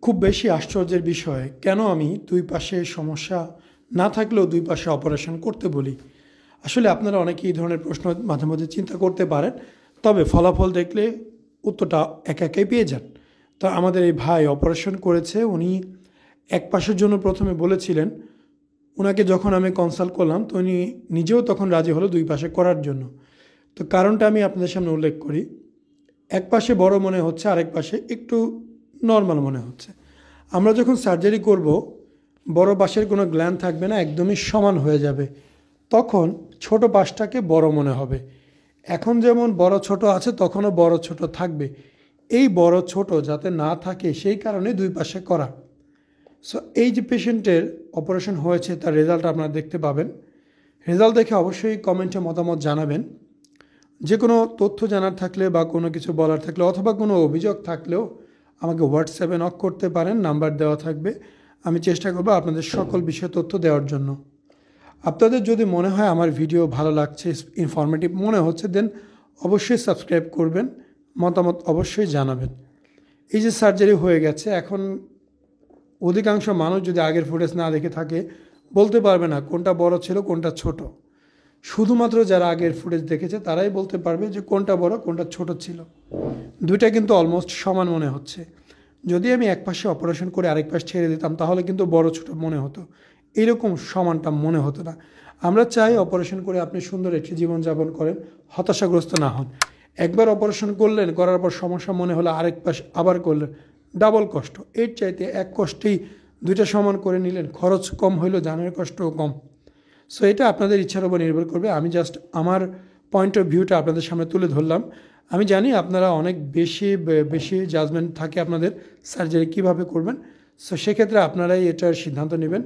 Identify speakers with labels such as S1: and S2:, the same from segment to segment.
S1: খুব বেশি আশ্চর্যের বিষয় কেন আমি দুই পাশে সমস্যা না থাকলেও দুই পাশে অপারেশন করতে বলি। আসলে আপনারা অনেকেই এই ধরনের প্রশ্ন মাঝে মধ্যে চিন্তা করতে পারেন, তবে ফলাফল দেখলে উত্তরটা একাই পেয়ে যান। তো আমাদের এই ভাই অপারেশন করেছে, উনি এক পাশের জন্য প্রথমে বলেছিলেন। ওনাকে যখন আমি কনসাল্ট করলাম তো উনি নিজেও তখন রাজি হলো দুই পাশে করার জন্য। তো কারণটা আমি আপনাদের সামনে উল্লেখ করি। এক পাশে বড় মনে হচ্ছে, আরেক পাশে একটু নর্মাল মনে হচ্ছে। আমরা যখন সার্জারি করব, বড় পাশের কোনো গ্ল্যান্ড থাকবে না, একদমই সমান হয়ে যাবে। তখন ছোট পাশটাকে বড় মনে হবে। এখন যেমন বড় ছোট আছে, তখনও বড় ছোট থাকবে। এই বড় ছোট যাতে না থাকে সেই কারণে দুই পাশে করা। সো এই যে পেশেন্টের অপারেশন হয়েছে তার রেজাল্ট আপনারা দেখতে পাবেন। রেজাল্ট দেখে অবশ্যই কমেন্টে মতামত জানাবেন। যে কোনো তথ্য জানার থাকলে বা কোনো কিছু বলার থাকলে অথবা কোনো অভিযোগ থাকলেও আমাকে হোয়াটসঅ্যাপে নক করতে পারেন, নাম্বার দেওয়া থাকবে। আমি চেষ্টা করব আপনাদের সকল বিষয়ে তথ্য দেওয়ার জন্য। আপনাদের যদি মনে হয় আমার ভিডিও ভালো লাগছে, ইনফরমেটিভ মনে হচ্ছে, দেন অবশ্যই সাবস্ক্রাইব করবেন, মতামত অবশ্যই জানাবেন। এই যে সার্জারি হয়ে গেছে, এখন অধিকাংশ মানুষ যদি আগের ফুটেজ না দেখে থাকে বলতে পারবে না কোনটা বড় ছিল কোনটা ছোট। শুধুমাত্র যারা আগের ফুটেজ দেখেছে তারাই বলতে পারবে যে কোনটা বড় কোনটা ছোট ছিল। দুইটা কিন্তু অলমোস্ট সমান মনে হচ্ছে। যদি আমি এক পাশে অপারেশন করে আরেক পাশ ছেড়ে দিতাম তাহলে কিন্তু বড় ছোট মনে হতো, এরকম সমানটা মনে হতো না। আমরা চাই অপারেশন করে আপনি সুন্দর একটি জীবনযাপন করেন, হতাশাগ্রস্ত না হন। একবার অপারেশন করলেন, করার পর সমস্যা মনে হলো আরেক পাশ আবার করলেন, ডাবল কষ্ট। এর চাইতে এক কষ্টেই দুইটা সমান করে নিলেন, খরচ কম হইলো, জানের কষ্টও কম। সো এটা আপনাদের ইচ্ছার উপর নির্ভর করবে। আমি জাস্ট আমার পয়েন্ট অফ ভিউটা আপনাদের সামনে তুলে ধরলাম। আমি জানি আপনারা অনেক বেশি জাজমেন্ট থাকে আপনাদের সার্জারি কীভাবে করবেন। সো সেক্ষেত্রে আপনারাই এটার সিদ্ধান্ত নেবেন।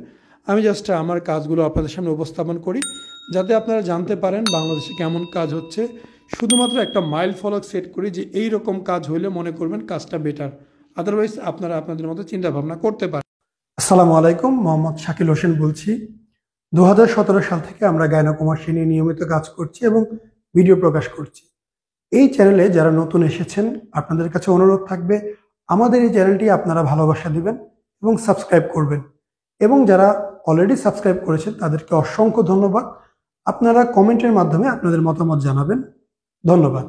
S1: আমি জাস্ট আমার কাজগুলো আপনাদের সামনে উপস্থাপন করি যাতে আপনারা জানতে পারেন বাংলাদেশে কেমন কাজ হচ্ছে। শুধুমাত্র একটা মাইল ফলক সেট করি যে এই রকম কাজ হইলে মনে করবেন কাজটা বেটার, আদারওয়াইজ আপনারা আপনাদের মতো চিন্তাভাবনা করতে পারেন। আসসালামু আলাইকুম, মোহাম্মদ শাকিল হোসেন বলছি। 2017 সাল থেকে আমরা গাইনোকমার্সি নিয়ে নিয়মিত কাজ করছি এবং ভিডিও প্রকাশ করছি। এই চ্যানেলে যারা নতুন এসেছেন আপনাদের কাছে অনুরোধ থাকবে আমাদের এই চ্যানেলটি আপনারা ভালোবাসা দিবেন এবং সাবস্ক্রাইব করবেন। এবং যারা অলরেডি সাবস্ক্রাইব করেছেন তাদেরকে অসংখ্য ধন্যবাদ। আপনারা কমেন্টের মাধ্যমে আপনাদের মতামত জানাবেন। ধন্যবাদ।